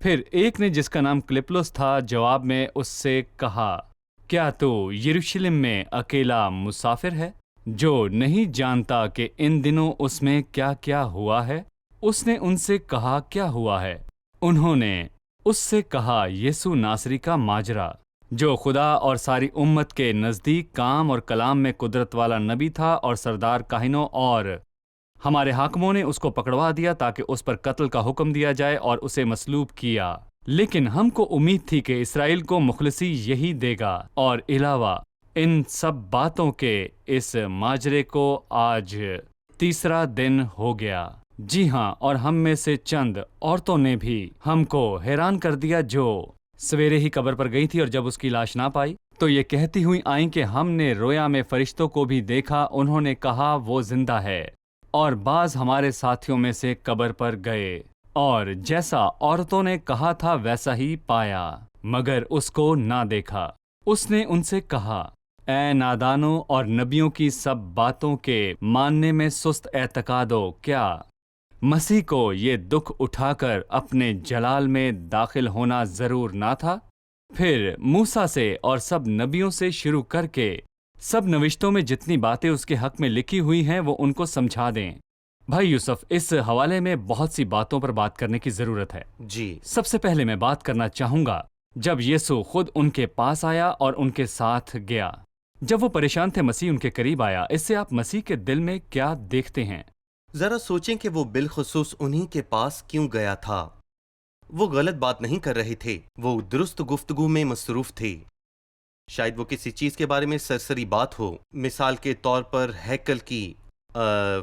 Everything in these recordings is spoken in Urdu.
پھر ایک نے جس کا نام کلپلس تھا جواب میں اس سے کہا، کیا تو یروشلم میں اکیلا مسافر ہے جو نہیں جانتا کہ ان دنوں اس میں کیا کیا ہوا ہے؟ اس نے ان سے کہا، کیا ہوا ہے؟ انہوں نے اس سے کہا، یسوع ناصری کا ماجرا، جو خدا اور ساری امت کے نزدیک کام اور کلام میں قدرت والا نبی تھا، اور سردار کاہنوں اور ہمارے حاکموں نے اس کو پکڑوا دیا تاکہ اس پر قتل کا حکم دیا جائے اور اسے مصلوب کیا۔ لیکن ہم کو امید تھی کہ اسرائیل کو مخلصی یہی دے گا، اور علاوہ ان سب باتوں کے اس ماجرے کو آج تیسرا دن ہو گیا۔ جی ہاں، اور ہم میں سے چند عورتوں نے بھی ہم کو حیران کر دیا جو سویرے ہی قبر پر گئی تھی، اور جب اس کی لاش نہ پائی تو یہ کہتی ہوئی آئیں کہ ہم نے رویا میں فرشتوں کو بھی دیکھا، انہوں نے کہا وہ زندہ ہے، اور بعض ہمارے ساتھیوں میں سے قبر پر گئے اور جیسا عورتوں نے کہا تھا ویسا ہی پایا، مگر اس کو نہ دیکھا۔ اس نے ان سے کہا، اے نادانوں اور نبیوں کی سب باتوں کے ماننے میں سست اعتقادو، کیا مسیح کو یہ دکھ اٹھا کر اپنے جلال میں داخل ہونا ضرور نہ تھا؟ پھر موسیٰ سے اور سب نبیوں سے شروع کر کے سب نوشتوں میں جتنی باتیں اس کے حق میں لکھی ہوئی ہیں وہ ان کو سمجھا دیں۔ بھائی یوسف، اس حوالے میں بہت سی باتوں پر بات کرنے کی ضرورت ہے۔ جی سب سے پہلے میں بات کرنا چاہوں گا جب یسوع خود ان کے پاس آیا اور ان کے ساتھ گیا۔ جب وہ پریشان تھے، مسیح ان کے قریب آیا۔ اس سے آپ مسیح کے دل میں کیا دیکھتے ہیں؟ ذرا سوچیں کہ وہ بالخصوص انہی کے پاس کیوں گیا تھا۔ وہ غلط بات نہیں کر رہے تھے، وہ درست گفتگو میں مصروف تھے۔ شاید وہ کسی چیز کے بارے میں سرسری بات ہو، مثال کے طور پر ہیکل کی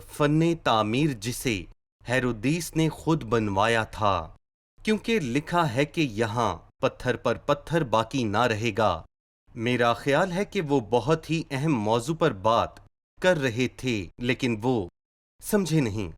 فن تعمیر جسے ہیرودیس نے خود بنوایا تھا، کیونکہ لکھا ہے کہ یہاں پتھر پر پتھر باقی نہ رہے گا۔ میرا خیال ہے کہ وہ بہت ہی اہم موضوع پر بات کر رہے تھے، لیکن وہ سمجھے نہیں۔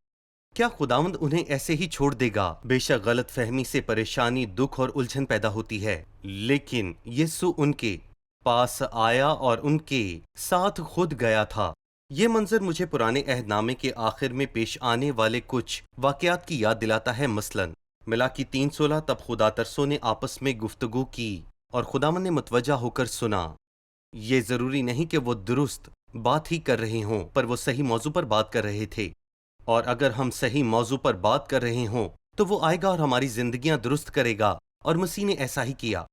کیا خداوند انہیں ایسے ہی چھوڑ دے گا؟ بے شک غلط فہمی سے پریشانی، دکھ اور الجھن پیدا ہوتی ہے، لیکن یسوع ان کے پاس آیا اور ان کے ساتھ خود گیا تھا۔ یہ منظر مجھے پرانے عہد نامے کے آخر میں پیش آنے والے کچھ واقعات کی یاد دلاتا ہے۔ مثلاً ملاکی 3:16، تب خدا ترسوں نے آپس میں گفتگو کی اور خداوند نے متوجہ ہو کر سنا۔ یہ ضروری نہیں کہ وہ درست بات ہی کر رہے ہوں، پر وہ صحیح موضوع پر بات کر رہے تھے، اور اگر ہم صحیح موضوع پر بات کر رہے ہوں تو وہ آئے گا اور ہماری زندگیاں درست کرے گا، اور مسیح نے ایسا ہی کیا۔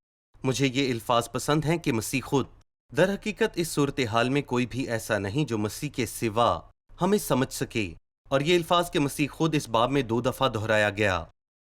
مجھے یہ الفاظ پسند ہیں کہ مسیح خود، در حقیقت اس صورتحال میں کوئی بھی ایسا نہیں جو مسیح کے سوا ہمیں سمجھ سکے، اور یہ الفاظ کہ مسیح خود اس باب میں 2 دفعہ دہرایا گیا۔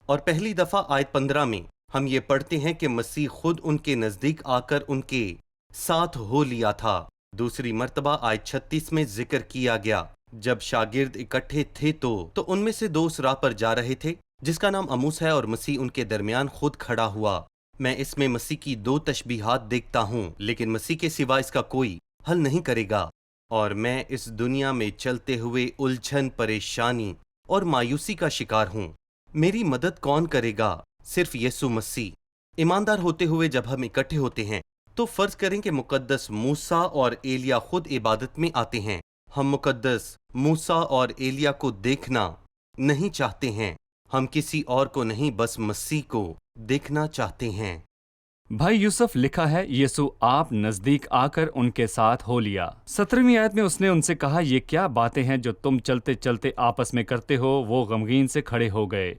اور پہلی دفعہ آیت 15 میں ہم یہ پڑھتے ہیں کہ مسیح خود ان کے نزدیک آ کر ان کے ساتھ ہو لیا تھا۔ دوسری مرتبہ آیت 36 میں ذکر کیا گیا، جب شاگرد اکٹھے تھے تو ان میں سے 2 اس راہ پر جا رہے تھے جس کا نام عموس ہے، اور مسیح ان کے درمیان خود کھڑا ہوا۔ میں اس میں مسیح کی 2 تشبیہات دیکھتا ہوں، لیکن مسیح کے سوا اس کا کوئی حل نہیں کرے گا، اور میں اس دنیا میں چلتے ہوئے الجھن، پریشانی اور مایوسی کا شکار ہوں۔ میری مدد کون کرے گا؟ صرف یسوع مسیح۔ ایماندار ہوتے ہوئے جب ہم اکٹھے ہوتے ہیں تو فرض کریں کہ مقدس موسیٰ اور ایلیا خود عبادت میں آتے ہیں۔ ہم مقدس موسیٰ اور ایلیا کو دیکھنا نہیں چاہتے ہیں، ہم کسی اور کو نہیں، بس مسیح کو دیکھنا چاہتے ہیں۔ بھائی یوسف، لکھا ہے یسوع آپ نزدیک آ کر ان کے ساتھ ہو لیا۔ 17ویں آیت میں اس نے ان سے کہا، یہ کیا باتیں ہیں جو تم چلتے چلتے آپس میں کرتے ہو؟ وہ غمگین سے کھڑے ہو گئے۔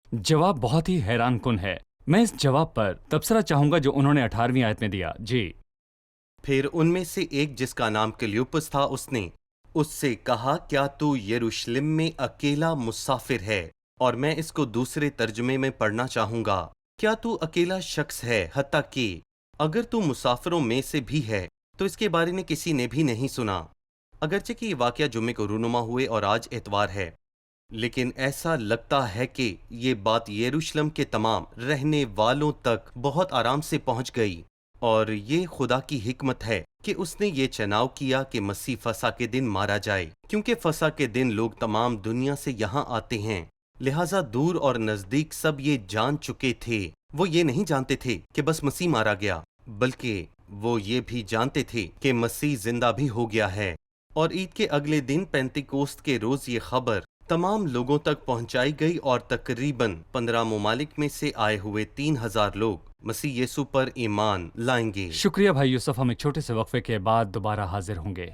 جواب بہت ہی حیران کن ہے۔ میں اس جواب پر تبصرہ چاہوں گا جو انہوں نے 18ویں آیت میں دیا۔ جی۔ پھر ان میں سے ایک جس کا نام کلیوپس تھا، اس نے اس سے کہا، کیا تو یروشلم میں اکیلا مسافر ہے؟ اور میں اس کو دوسرے ترجمے میں پڑھنا چاہوں گا، کیا تو اکیلا شخص ہے، حتیٰ کہ اگر تو مسافروں میں سے بھی ہے تو اس کے بارے میں کسی نے بھی نہیں سنا؟ اگرچہ کہ یہ واقعہ جمعے کو رونما ہوئے اور آج اتوار ہے، لیکن ایسا لگتا ہے کہ یہ بات یروشلم کے تمام رہنے والوں تک بہت آرام سے پہنچ گئی، اور یہ خدا کی حکمت ہے کہ اس نے یہ چناؤ کیا کہ مسیح فسح کے دن مارا جائے، کیونکہ فسح کے دن لوگ تمام دنیا سے یہاں آتے ہیں، لہٰذا دور اور نزدیک سب یہ جان چکے تھے۔ وہ یہ نہیں جانتے تھے کہ بس مسیح مارا گیا، بلکہ وہ یہ بھی جانتے تھے کہ مسیح زندہ بھی ہو گیا ہے۔ اور عید کے اگلے دن پینتیکوست کے روز یہ خبر تمام لوگوں تک پہنچائی گئی اور تقریباً 15 ممالک میں سے آئے ہوئے 3000 لوگ مسیح یسوع پر ایمان لائیں گے۔ شکریہ بھائی یوسف، ہم ایک چھوٹے سے وقفے کے بعد دوبارہ حاضر ہوں گے۔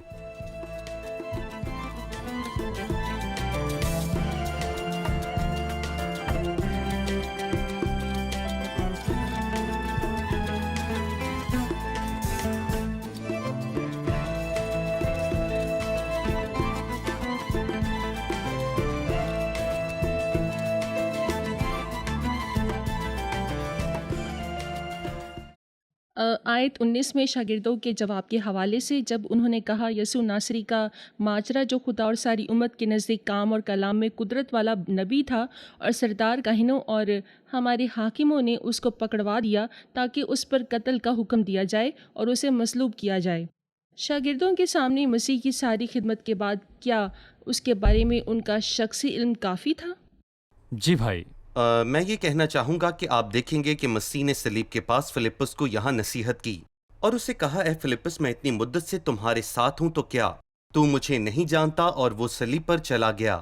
آیت 19 میں شاگردوں کے جواب کے حوالے سے جب انہوں نے کہا یسوع ناصری کا ماجرا جو خدا اور ساری امت کے نزدیک کام اور کلام میں قدرت والا نبی تھا، اور سردار کاہنوں اور ہمارے حاکموں نے اس کو پکڑوا دیا تاکہ اس پر قتل کا حکم دیا جائے اور اسے مصلوب کیا جائے۔ شاگردوں کے سامنے مسیح کی ساری خدمت کے بعد کیا اس کے بارے میں ان کا شخصی علم کافی تھا؟ جی بھائی، میں یہ کہنا چاہوں گا کہ آپ دیکھیں گے کہ مسیح نے صلیب کے پاس فلپس کو یہاں نصیحت کی اور اسے کہا، اے فلپس، میں اتنی مدت سے تمہارے ساتھ ہوں تو کیا تو مجھے نہیں جانتا؟ اور وہ صلیب پر چلا گیا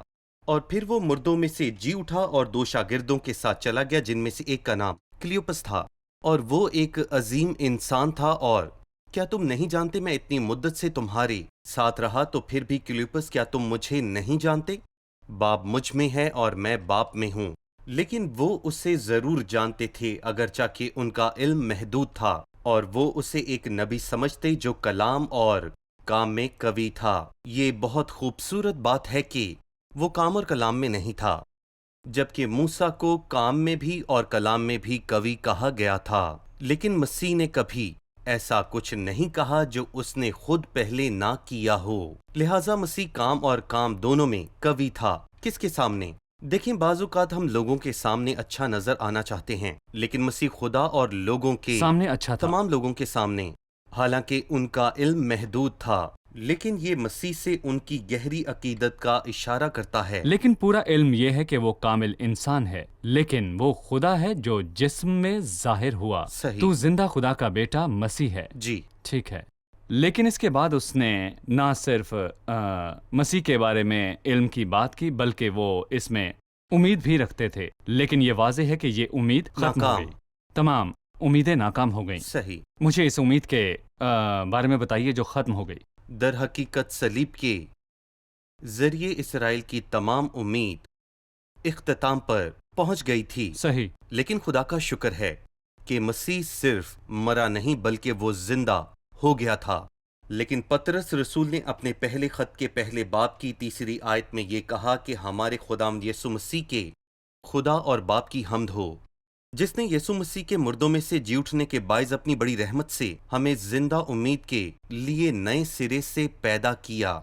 اور پھر وہ مردوں میں سے جی اٹھا اور 2 شاگردوں کے ساتھ چلا گیا جن میں سے ایک کا نام کلیوپس تھا اور وہ ایک عظیم انسان تھا۔ اور کیا تم نہیں جانتے میں اتنی مدت سے تمہارے ساتھ رہا؟ تو پھر بھی کلیوپس، کیا تم مجھے نہیں جانتے؟ باپ مجھ میں ہے اور میں باپ میں ہوں۔ لیکن وہ اسے ضرور جانتے تھے اگرچہ کہ ان کا علم محدود تھا، اور وہ اسے ایک نبی سمجھتے جو کلام اور کام میں قوی تھا۔ یہ بہت خوبصورت بات ہے کہ وہ کام اور کلام میں نہیں تھا، جبکہ موسیٰ کو کام میں بھی اور کلام میں بھی قوی کہا گیا تھا، لیکن مسیح نے کبھی ایسا کچھ نہیں کہا جو اس نے خود پہلے نہ کیا ہو۔ لہٰذا مسیح کام اور کام دونوں میں قوی تھا۔ کس کے سامنے؟ دیکھیں، بعض اوقات ہم لوگوں کے سامنے اچھا نظر آنا چاہتے ہیں، لیکن مسیح خدا اور لوگوں کے سامنے اچھا تھا، تمام لوگوں کے سامنے، حالانکہ ان کا علم محدود تھا، لیکن یہ مسیح سے ان کی گہری عقیدت کا اشارہ کرتا ہے۔ لیکن پورا علم یہ ہے کہ وہ کامل انسان ہے، لیکن وہ خدا ہے جو جسم میں ظاہر ہوا۔ صحیح۔ تو زندہ خدا کا بیٹا مسیح ہے۔ جی، ٹھیک ہے، لیکن اس کے بعد اس نے نہ صرف مسیح کے بارے میں علم کی بات کی، بلکہ وہ اس میں امید بھی رکھتے تھے، لیکن یہ واضح ہے کہ یہ امید ختم ہو ناکام۔ گئی، تمام امیدیں ناکام ہو گئیں۔ صحیح۔ مجھے اس امید کے بارے میں بتائیے جو ختم ہو گئی۔ در حقیقت صلیب کے ذریعے اسرائیل کی تمام امید اختتام پر پہنچ گئی تھی، صحیح، لیکن خدا کا شکر ہے کہ مسیح صرف مرا نہیں بلکہ وہ زندہ ہو گیا تھا۔ لیکن پطرس رسول نے اپنے پہلے خط کے پہلے باب کی 3 آیت میں یہ کہا کہ ہمارے خداوند یسوع مسیح کے خدا اور باپ کی حمد ہو، جس نے یسوع مسیح کے مردوں میں سے جی اٹھنے کے باعث اپنی بڑی رحمت سے ہمیں زندہ امید کے لیے نئے سرے سے پیدا کیا۔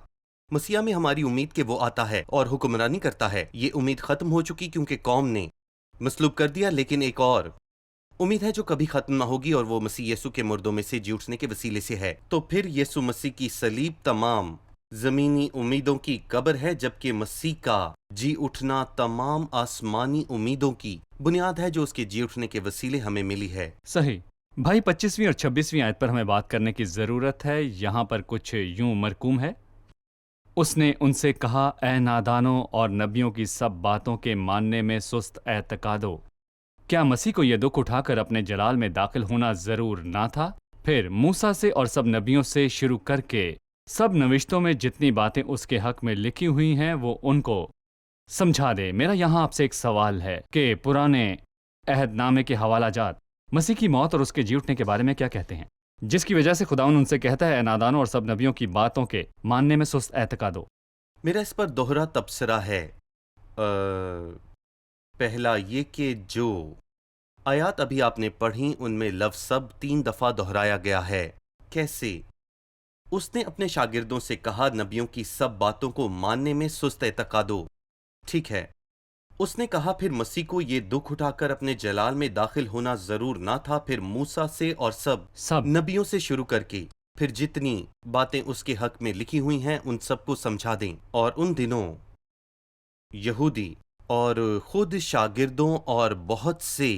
مسیح میں ہماری امید کہ وہ آتا ہے اور حکمرانی کرتا ہے، یہ امید ختم ہو چکی کیونکہ قوم نے مصلوب کر دیا، لیکن ایک اور امید ہے جو کبھی ختم نہ ہوگی، اور وہ مسیح یسوع کے مردوں میں سے جی اٹھنے کے وسیلے سے ہے۔ تو پھر یسوع مسیح کی صلیب تمام زمینی امیدوں کی قبر ہے، جبکہ مسیح کا جی اٹھنا تمام آسمانی امیدوں کی بنیاد ہے جو اس کے جی اٹھنے کے وسیلے ہمیں ملی ہے۔ صحیح بھائی، 25ویں اور 26ویں آیت پر ہمیں بات کرنے کی ضرورت ہے۔ یہاں پر کچھ یوں مرقوم ہے، اس نے ان سے کہا، اے نادانوں اور نبیوں کی سب باتوں کے ماننے میں سست اعتقادو، کیا مسیح کو یہ دکھ اٹھا کر اپنے جلال میں داخل ہونا ضرور نہ تھا؟ پھر موسیٰ سے اور سب نبیوں سے شروع کر کے سب نوشتوں میں جتنی باتیں اس کے حق میں لکھی ہوئی ہیں وہ ان کو سمجھا دے۔ میرا یہاں آپ سے ایک سوال ہے کہ پرانے عہد نامے کے حوالہ جات مسیح کی موت اور اس کے جی اٹھنے کے بارے میں کیا کہتے ہیں، جس کی وجہ سے خداوند ان سے کہتا ہے، اے نادانوں اور سب نبیوں کی باتوں کے ماننے میں سست اعتقادو؟ میرا اس پر دوہرا تبصرہ ہے۔ پہلا یہ کہ جو آیات ابھی آپ نے پڑھی ان میں لفظ سب 3 دفعہ دہرایا گیا ہے۔ کیسے؟ اس نے اپنے شاگردوں سے کہا نبیوں کی سب باتوں کو ماننے میں سست اعتقادو، ٹھیک ہے۔ اس نے کہا پھر مسیح کو یہ دکھ اٹھا کر اپنے جلال میں داخل ہونا ضرور نہ تھا، پھر موسیٰ سے اور سب نبیوں سے شروع کر کے پھر جتنی باتیں اس کے حق میں لکھی ہوئی ہیں ان سب کو سمجھا دیں۔ اور ان دنوں یہودی اور خود شاگردوں اور بہت سے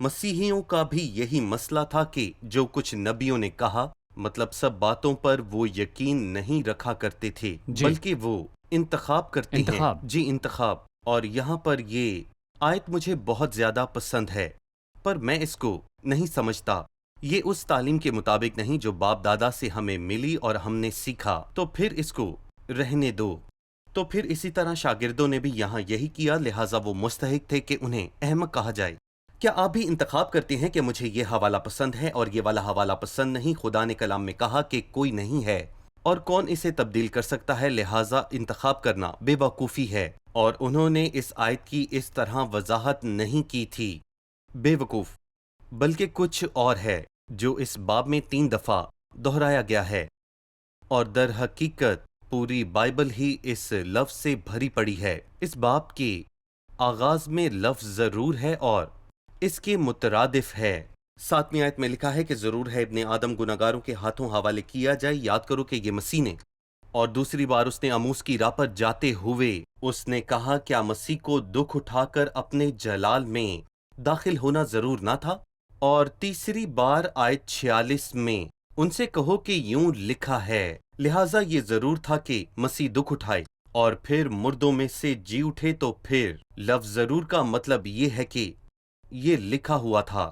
مسیحیوں کا بھی یہی مسئلہ تھا کہ جو کچھ نبیوں نے کہا، مطلب سب باتوں پر وہ یقین نہیں رکھا کرتے تھے، جی۔ بلکہ وہ انتخاب کرتے ہیں. انتخاب. جی انتخاب. اور یہاں پر یہ آیت مجھے بہت زیادہ پسند ہے، پر میں اس کو نہیں سمجھتا. یہ اس تعلیم کے مطابق نہیں جو باپ دادا سے ہمیں ملی اور ہم نے سیکھا، تو پھر اس کو رہنے دو. تو پھر اسی طرح شاگردوں نے بھی یہاں یہی کیا، لہٰذا وہ مستحق تھے کہ انہیں احمق کہا جائے. کیا آپ بھی انتخاب کرتے ہیں کہ مجھے یہ حوالہ پسند ہے اور یہ والا حوالہ پسند نہیں؟ خدا نے کلام میں کہا کہ کوئی نہیں ہے اور کون اسے تبدیل کر سکتا ہے، لہٰذا انتخاب کرنا بے وقوفی ہے. اور انہوں نے اس آیت کی اس طرح وضاحت نہیں کی تھی. بے وقوف بلکہ کچھ اور ہے جو اس باب میں 3 دفعہ دہرایا گیا ہے، اور در حقیقت پوری بائبل ہی اس لفظ سے بھری پڑی ہے. اس باب کے آغاز میں لفظ ضرور ہے اور اس کے مترادف ہے. 7ویں آیت میں لکھا ہے کہ ضرور ہے ابن آدم گناہگاروں کے ہاتھوں حوالے کیا جائے. یاد کرو کہ یہ مسیح نے، اور دوسری بار اس نے اموس کی راہ پر جاتے ہوئے اس نے کہا کیا مسیح کو دکھ اٹھا کر اپنے جلال میں داخل ہونا ضرور نہ تھا؟ اور تیسری بار آیت 46 میں ان سے کہو کہ یوں لکھا ہے. لہٰذا یہ ضرور تھا کہ مسیح دکھ اٹھائے اور پھر مردوں میں سے جی اٹھے. تو پھر لفظ ضرور کا مطلب یہ ہے کہ یہ لکھا ہوا تھا.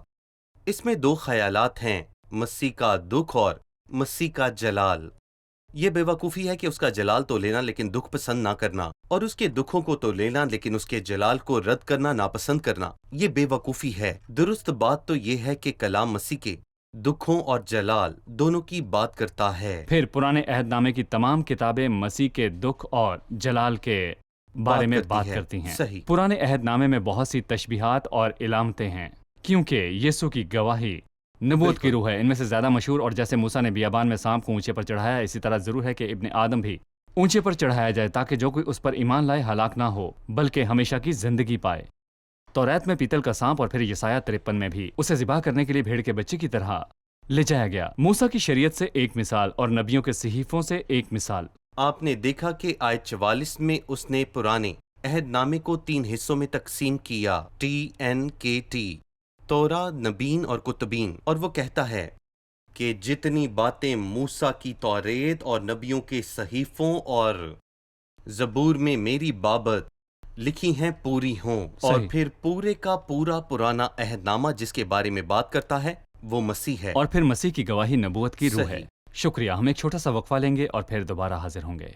اس میں 2 خیالات ہیں، مسیح کا دکھ اور مسیح کا جلال. یہ بے وقوفی ہے کہ اس کا جلال تو لینا لیکن دکھ پسند نہ کرنا، اور اس کے دکھوں کو تو لینا لیکن اس کے جلال کو رد کرنا ناپسند کرنا. یہ بے وقوفی ہے. درست بات تو یہ ہے کہ کلام مسیح کے دکھوں اور جلال دونوں کی بات کرتا ہے. پھر پرانے عہد نامے کی تمام کتابیں مسیح کے دکھ اور جلال کے بارے میں بات کرتی ہیں. صحیح. پرانے عہد نامے میں بہت سی تشبیہات اور علامتیں ہیں کیونکہ یسوع کی گواہی نبوت کی روح ہے. ان میں سے زیادہ مشہور، اور جیسے موسیٰ نے بیابان میں سانپ کو اونچے پر چڑھایا، اسی طرح ضرور ہے کہ ابن آدم بھی اونچے پر چڑھایا جائے تاکہ جو کوئی اس پر ایمان لائے ہلاک نہ ہو بلکہ ہمیشہ کی زندگی پائے. توریت میں پیتل کا سانپ اور پھر یسایہ 53 میں بھی اسے ذبح کرنے کے لیے بھیڑ کے بچے کی طرح لے جایا گیا. موسیٰ کی شریعت سے ایک مثال اور نبیوں کے صحیفوں سے ایک مثال. آپ نے دیکھا کہ آیت 44 میں اس نے پرانے عہد نامے کو 3 حصوں میں تقسیم کیا، TNKT، تورا، نبین اور کتبین. اور وہ کہتا ہے کہ جتنی باتیں موسیٰ کی توریت اور نبیوں کے صحیفوں اور زبور میں میری بابت لکھی ہیں پوری ہوں. اور صحیح. پھر پورے کا پورا پرانا عہد نامہ جس کے بارے میں بات کرتا ہے وہ مسیح ہے. اور پھر مسیح کی گواہی نبوت کی روح ہے. صحیح. شکریہ. ہم ایک چھوٹا سا وقفہ لیں گے اور پھر دوبارہ حاضر ہوں گے.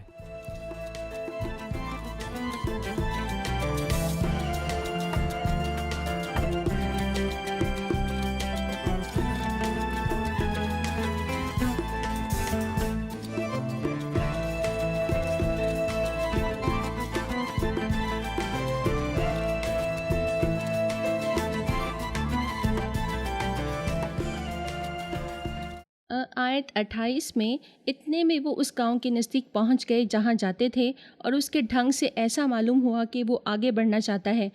آیت 28 میں اتنے میں وہ اس گاؤں کے نزدیک پہنچ گئے جہاں جاتے تھے، اور اس کے ڈھنگ سے ایسا معلوم ہوا کہ وہ آگے بڑھنا چاہتا ہے.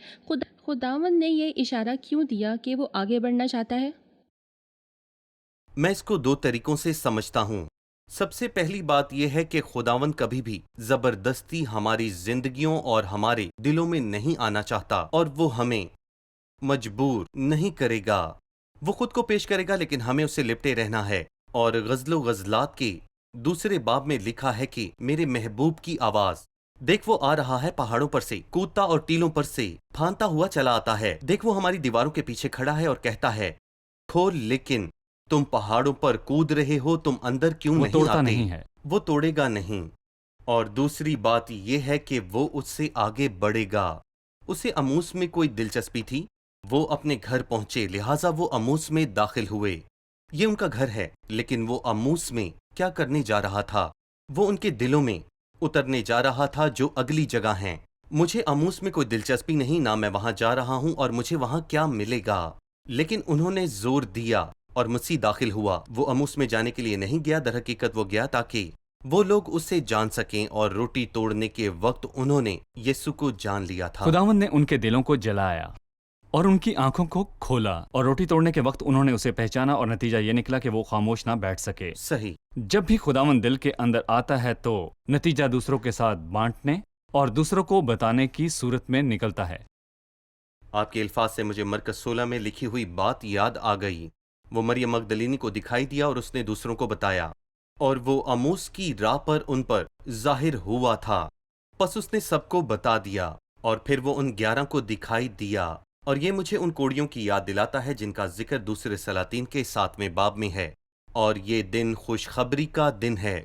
خداوند نے یہ اشارہ کیوں دیا کہ وہ آگے بڑھنا چاہتا ہے؟ میں اس کو 2 طریقوں سے سمجھتا ہوں. سب سے پہلی بات یہ ہے کہ خداوند کبھی بھی زبردستی ہماری زندگیوں اور ہمارے دلوں میں نہیں آنا چاہتا، اور وہ ہمیں مجبور نہیں کرے گا. وہ خود کو پیش کرے گا لیکن ہمیں اسے لپٹے رہنا ہے. اور غزل و غزلات کے 2 باب میں لکھا ہے کہ میرے محبوب کی آواز دیکھ وہ آ رہا ہے پہاڑوں پر سے، کودتا اور ٹیلوں پر سے پھانتا ہوا چلا آتا ہے. دیکھ وہ ہماری دیواروں کے پیچھے کھڑا ہے اور کہتا ہے کھول، لیکن تم پہاڑوں پر کود رہے ہو، تم اندر کیوں وہ نہیں توڑتا آتے؟ نہیں ہے. وہ توڑے گا نہیں. اور دوسری بات یہ ہے کہ وہ اس سے آگے بڑھے گا. اسے اموس میں کوئی دلچسپی تھی، وہ اپنے گھر پہنچے، لہٰذا وہ اموس میں داخل ہوئے. یہ ان کا گھر ہے، لیکن وہ اموس میں کیا کرنے جا رہا تھا؟ وہ ان کے دلوں میں اترنے جا رہا تھا جو اگلی جگہ ہیں. مجھے اموس میں کوئی دلچسپی نہیں، نہ میں وہاں جا رہا ہوں اور مجھے وہاں کیا ملے گا. لیکن انہوں نے زور دیا اور مسیح داخل ہوا. وہ اموس میں جانے کے لیے نہیں گیا، در حقیقت وہ گیا تاکہ وہ لوگ اسے جان سکیں، اور روٹی توڑنے کے وقت انہوں نے یسوع کو جان لیا تھا. خداوند نے ان کے دلوں کو جلایا اور ان کی آنکھوں کو کھولا، اور روٹی توڑنے کے وقت انہوں نے اسے پہچانا، اور نتیجہ یہ نکلا کہ وہ خاموش نہ بیٹھ سکے. صحیح. جب بھی خداوند دل کے اندر آتا ہے تو نتیجہ دوسروں کے ساتھ بانٹنے اور دوسروں کو بتانے کی صورت میں نکلتا ہے. آپ کے الفاظ سے مجھے مرکز 16 میں لکھی ہوئی بات یاد آ گئی. وہ مریم مگدلینی کو دکھائی دیا اور اس نے دوسروں کو بتایا، اور وہ اموس کی راہ پر ان پر ظاہر ہوا تھا. پس اس نے سب کو بتا دیا اور پھر وہ ان 11 کو دکھائی دیا، اور یہ مجھے ان کوڑیوں کی یاد دلاتا ہے جن کا ذکر دوسرے سلاطین کے 7ویں باب میں ہے، اور یہ دن خوشخبری کا دن ہے،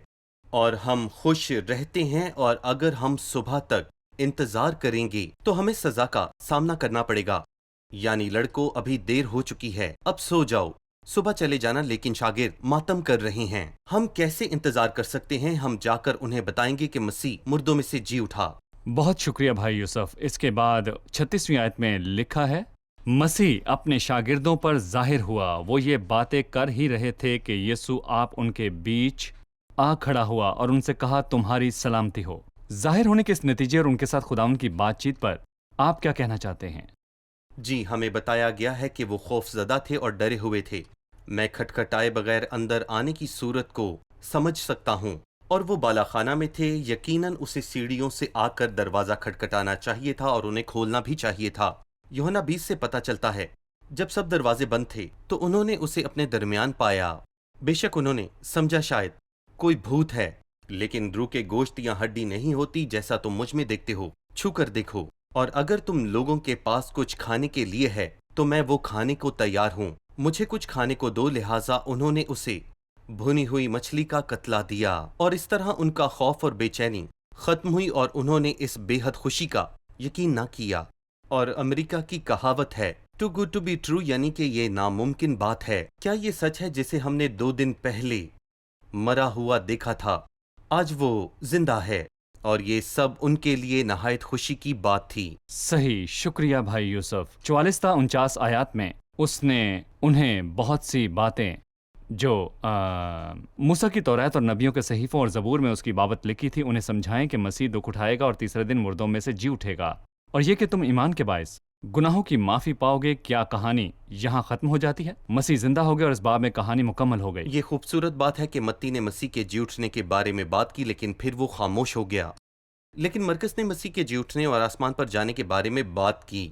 اور ہم خوش رہتے ہیں، اور اگر ہم صبح تک انتظار کریں گے تو ہمیں سزا کا سامنا کرنا پڑے گا، یعنی لڑکوں ابھی دیر ہو چکی ہے، اب سو جاؤ، صبح چلے جانا۔ لیکن شاگرد ماتم کر رہے ہیں، ہم کیسے انتظار کر سکتے ہیں؟ ہم جا کر انہیں بتائیں گے کہ مسیح مردوں میں سے جی اٹھا۔ بہت شکریہ بھائی یوسف۔ اس کے بعد 36ویں آیت میں لکھا ہے، مسیح اپنے شاگردوں پر ظاہر ہوا، وہ یہ باتیں کر ہی رہے تھے کہ یسوع آپ ان کے بیچ آ کھڑا ہوا اور ان سے کہا تمہاری سلامتی ہو۔ ظاہر ہونے کے اس نتیجے اور ان کے ساتھ خداوند کی بات چیت پر آپ کیا کہنا چاہتے ہیں؟ جی، ہمیں بتایا گیا ہے کہ وہ خوف زدہ تھے اور ڈرے ہوئے تھے۔ میں کھٹکھٹائے بغیر اندر آنے کی صورت کو سمجھ سکتا ہوں، اور وہ بالا خانہ میں تھے، یقیناً اسے سیڑھیوں سے آ کر دروازہ کھٹکھٹانا چاہیے تھا اور انہیں کھولنا بھی چاہیے تھا۔ یوحنا 20 سے پتہ چلتا ہے جب سب دروازے بند تھے تو انہوں نے اسے اپنے درمیان پایا۔ بے شک انہوں نے سمجھا شاید کوئی بھوت ہے، لیکن روح کے گوشت یا ہڈی نہیں ہوتی جیسا تم مجھ میں دیکھتے ہو، چھو کر دیکھو، اور اگر تم لوگوں کے پاس کچھ کھانے کے لیے ہے تو میں وہ کھانے کو تیار ہوں، مجھے کچھ کھانے کو دو۔ لہٰذا انہوں نے اسے بھنی ہوئی مچھلی کا قتلہ دیا، اور اس طرح ان کا خوف اور بے چینی ختم ہوئی، اور انہوں نے اس بے حد خوشی کا یقین نہ کیا۔ اور امریکہ کی کہاوت ہے too good to be true, یعنی کہ یہ ناممکن بات ہے۔ کیا یہ سچ ہے جسے ہم نے 2 دن پہلے مرا ہوا دیکھا تھا، آج وہ زندہ ہے، اور یہ سب ان کے لیے نہایت خوشی کی بات تھی۔ صحیح، شکریہ بھائی یوسف۔ 44 تا 49 آیات میں اس نے انہیں بہت سی باتیں جو موسیٰ کی تورات اور نبیوں کے صحیفوں اور زبور میں اس کی بابت لکھی تھی انہیں سمجھائیں کہ مسیح دکھ اٹھائے گا اور تیسرے دن مردوں میں سے جی اٹھے گا، اور یہ کہ تم ایمان کے باعث گناہوں کی معافی پاؤ گے۔ کیا کہانی یہاں ختم ہو جاتی ہے؟ مسیح زندہ ہو گئے اور اس باب میں کہانی مکمل ہو گئی۔ یہ خوبصورت بات ہے کہ متی نے مسیح کے جی اٹھنے کے بارے میں بات کی، لیکن پھر وہ خاموش ہو گیا۔ لیکن مرکز نے مسیح کے جی اٹھنے اور آسمان پر جانے کے بارے میں بات کی،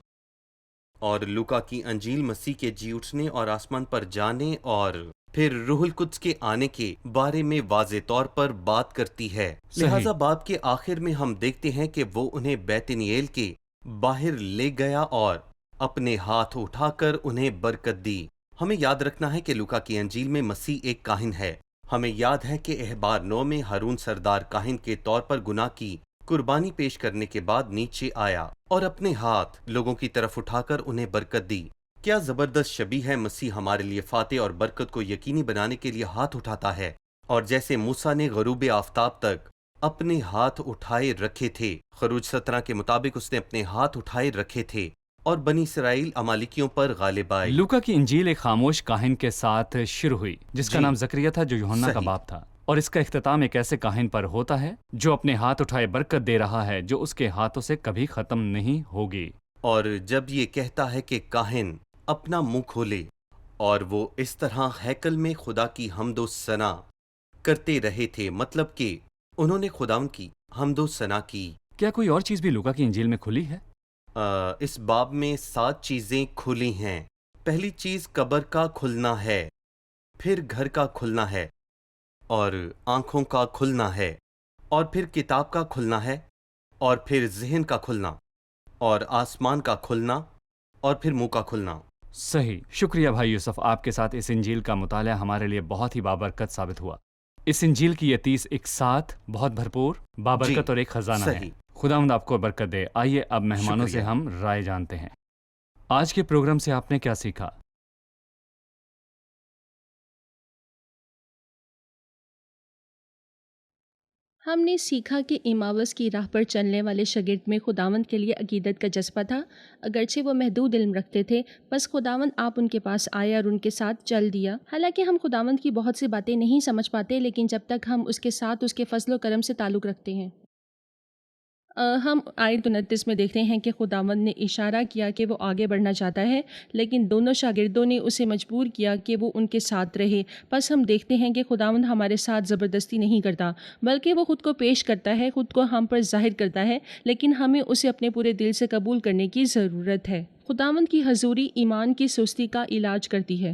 اور لوکا کی انجیل مسیح کے جی اٹھنے اور آسمان پر جانے اور پھر روح القدس کے آنے کے بارے میں واضح طور پر بات کرتی ہے۔ صحیح۔ لہٰذا باب کے آخر میں ہم دیکھتے ہیں کہ وہ انہیں بیت انیل کے باہر لے گیا اور اپنے ہاتھ اٹھا کر انہیں برکت دی۔ ہمیں یاد رکھنا ہے کہ لوکا کی انجیل میں مسیح ایک کاہن ہے۔ ہمیں یاد ہے کہ احبار 9 میں ہارون سردار کاہن کے طور پر گناہ کی قربانی پیش کرنے کے بعد نیچے آیا اور اپنے ہاتھ لوگوں کی طرف اٹھا کر انہیں برکت دی۔ کیا زبردست شبیہ ہے! مسیح ہمارے لیے فاتح اور برکت کو یقینی بنانے کے لیے ہاتھ اٹھاتا ہے، اور جیسے موسیٰ نے غروب آفتاب تک اپنے ہاتھ اٹھائے رکھے تھے، خروج 17 کے مطابق اس نے اپنے ہاتھ اٹھائے رکھے تھے، اور بنی اسرائیل امالیکیوں پر غالب آئے۔ لوکا کی انجیل ایک خاموش کاہن کے ساتھ شروع ہوئی جس کا جی، نام زکریا تھا، جو یوحنا کا صحیح۔ باپ تھا، اور اس کا اختتام ایک ایسے کاہن پر ہوتا ہے جو اپنے ہاتھ اٹھائے برکت دے رہا ہے جو اس کے ہاتھوں سے کبھی ختم نہیں ہوگی۔ اور جب یہ کہتا ہے کہ کاہن اپنا منہ کھولے، اور وہ اس طرح ہیکل میں خدا کی حمد و ثنا کرتے رہے تھے، مطلب کہ انہوں نے خداوند کی حمد و ثنا کی۔ کیا کوئی اور چیز بھی لوکا کی انجیل میں کھلی ہے؟ اس باب میں 7 چیزیں کھلی ہیں۔ پہلی چیز قبر کا کھلنا ہے، پھر گھر کا کھلنا ہے، اور آنکھوں کا کھلنا ہے، اور پھر کتاب کا کھلنا ہے، اور پھر ذہن کا کھلنا، اور آسمان کا کھلنا، اور پھر منہ کا کھلنا۔ صحیح، شکریہ بھائی یوسف۔ آپ کے ساتھ اس انجیل کا مطالعہ ہمارے لیے بہت ہی بابرکت ثابت ہوا۔ اس انجیل کی یہ 30 اقساط بہت بھرپور، بابرکت جی، اور ایک خزانہ ہے۔ صحیح۔ خداوند آپ کو برکت دے۔ آئیے اب مہمانوں سے شکریہ۔ ہم رائے جانتے ہیں۔ آج کے پروگرام سے آپ نے کیا سیکھا؟ ہم نے سیکھا کہ ایماوس کی راہ پر چلنے والے شاگرد میں خداوند کے لیے عقیدت کا جذبہ تھا، اگرچہ وہ محدود علم رکھتے تھے، بس خداوند آپ ان کے پاس آئے اور ان کے ساتھ چل دیا۔ حالانکہ ہم خداوند کی بہت سی باتیں نہیں سمجھ پاتے، لیکن جب تک ہم اس کے ساتھ اس کے فضل و کرم سے تعلق رکھتے ہیں۔ ہم آیت 29 میں دیکھتے ہیں کہ خداوند نے اشارہ کیا کہ وہ آگے بڑھنا چاہتا ہے، لیکن دونوں شاگردوں نے اسے مجبور کیا کہ وہ ان کے ساتھ رہے۔ پس ہم دیکھتے ہیں کہ خداوند ہمارے ساتھ زبردستی نہیں کرتا، بلکہ وہ خود کو پیش کرتا ہے، خود کو ہم پر ظاہر کرتا ہے، لیکن ہمیں اسے اپنے پورے دل سے قبول کرنے کی ضرورت ہے۔ خداوند کی حضوری ایمان کی سستی کا علاج کرتی ہے۔